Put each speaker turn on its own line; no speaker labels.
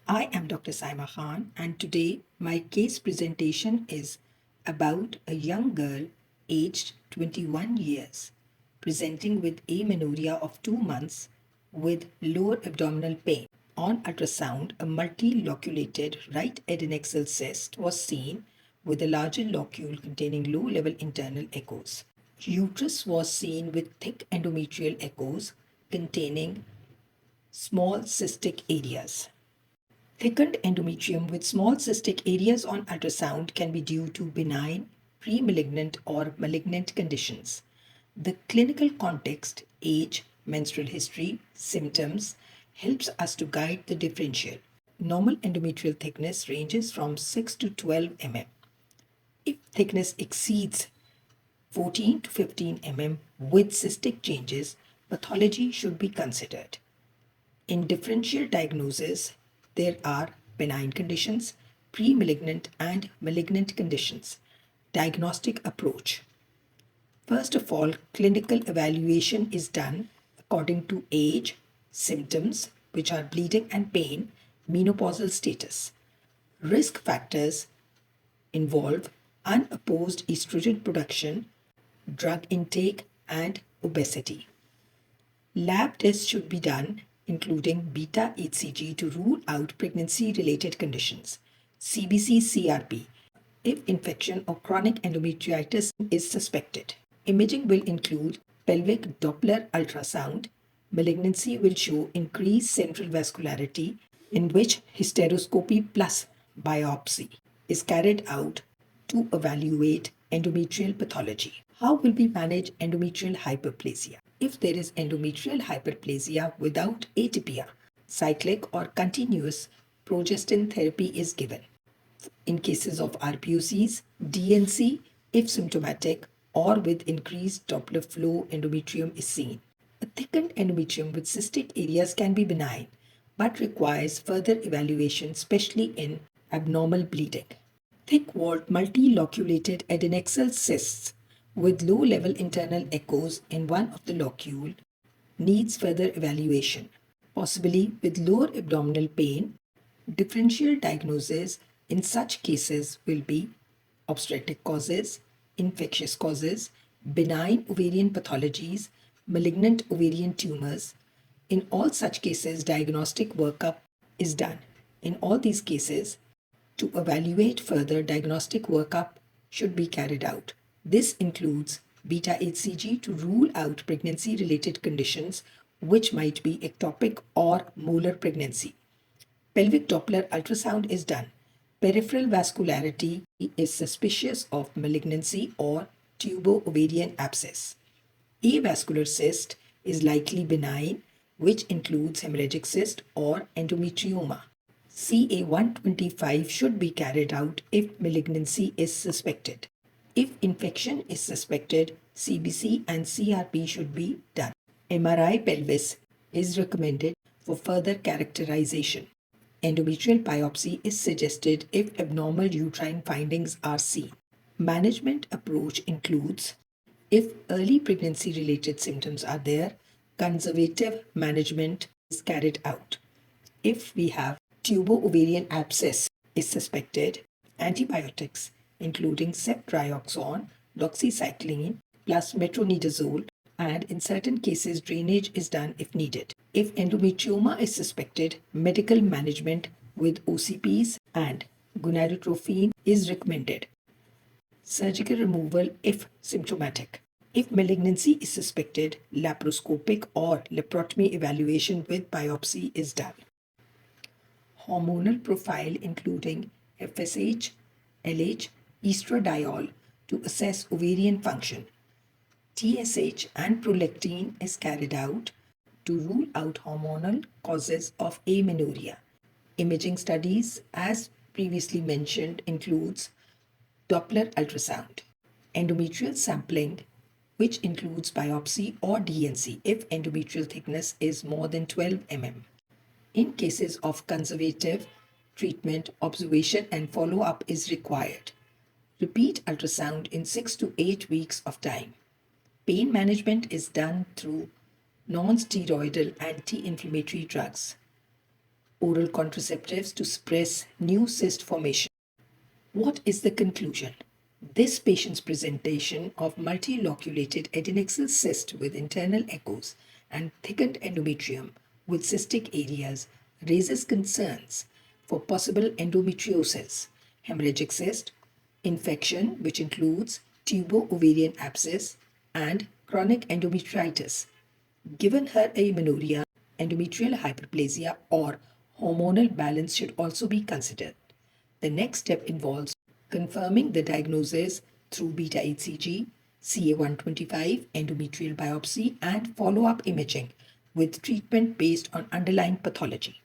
I am Dr. Saima Khan, and today my case presentation is about a young girl aged 21 years presenting with amenorrhea of 2 months with lower abdominal pain. On ultrasound, a multiloculated right adnexal cyst was seen with a larger locule containing low-level internal echoes. Uterus was seen with thick endometrial echoes containing small cystic areas. Thickened endometrium with small cystic areas on ultrasound can be due to benign, pre-malignant or malignant conditions. The clinical context, age, menstrual history, symptoms helps us to guide the differential. Normal endometrial thickness ranges from 6 to 12 mm. If thickness exceeds 14 to 15 mm with cystic changes, pathology should be considered. In differential diagnosis, there are benign conditions, pre-malignant and malignant conditions. Diagnostic approach. First of all, clinical evaluation is done according to age, symptoms, which are bleeding and pain, menopausal status. Risk factors involve unopposed estrogen production, drug intake, and obesity. Lab tests should be done, including β-hCG to rule out pregnancy-related conditions, CBC CRP, if infection or chronic endometriosis is suspected. Imaging will include pelvic Doppler ultrasound. Malignancy will show increased central vascularity, in which hysteroscopy plus biopsy is carried out to evaluate endometrial pathology. How will we manage endometrial hyperplasia? If there is endometrial hyperplasia without atypia, cyclic or continuous progestin therapy is given. In cases of RPOCs, DNC, if symptomatic or with increased Doppler flow, endometrium is seen. A thickened endometrium with cystic areas can be benign, but requires further evaluation, especially in abnormal bleeding. Thick-walled multiloculated adnexal cysts with low-level internal echoes in one of the locule needs further evaluation, possibly with lower abdominal pain. Differential diagnosis in such cases will be obstetric causes, infectious causes, benign ovarian pathologies, malignant ovarian tumors. In all such cases, diagnostic workup is done. In all these cases, to evaluate further, diagnostic workup should be carried out. This includes β-hCG to rule out pregnancy-related conditions which might be ectopic or molar pregnancy. Pelvic Doppler ultrasound is done. Peripheral vascularity is suspicious of malignancy or tubo-ovarian abscess. Avascular cyst is likely benign, which includes hemorrhagic cyst or endometrioma. CA-125 should be carried out if malignancy is suspected. If infection is suspected, CBC and CRP should be done. MRI pelvis is recommended for further characterization. Endometrial biopsy is suggested if abnormal uterine findings are seen. Management approach includes, if early pregnancy-related symptoms are there, conservative management is carried out. If we have tubo-ovarian abscess is suspected, antibiotics including ceftriaxone, doxycycline plus metronidazole, and in certain cases drainage is done if needed. If endometrioma is suspected, medical management with OCPs and gonadotropin is recommended. Surgical removal if symptomatic. If malignancy is suspected, laparoscopic or laparotomy evaluation with biopsy is done. Hormonal profile including FSH, LH, estradiol to assess ovarian function. TSH and prolactin is carried out to rule out hormonal causes of amenorrhea. Imaging studies, as previously mentioned, includes Doppler ultrasound, endometrial sampling, which includes biopsy or DNC if endometrial thickness is more than 12 mm. In cases of conservative treatment, observation and follow-up is required. Repeat ultrasound in 6 to 8 weeks of time. Pain management is done through non-steroidal anti-inflammatory drugs. oral contraceptives to suppress new cyst formation. What is the conclusion? This patient's presentation of multiloculated adnexal cyst with internal echoes and thickened endometrium with cystic areas raises concerns for possible endometriosis, hemorrhagic cyst, infection which includes tubo-ovarian abscess, and chronic endometritis. Given her amenorrhea, endometrial hyperplasia or hormonal balance should also be considered. The next step involves confirming the diagnosis through β-hCG, CA125, endometrial biopsy, and follow-up imaging with treatment based on underlying pathology.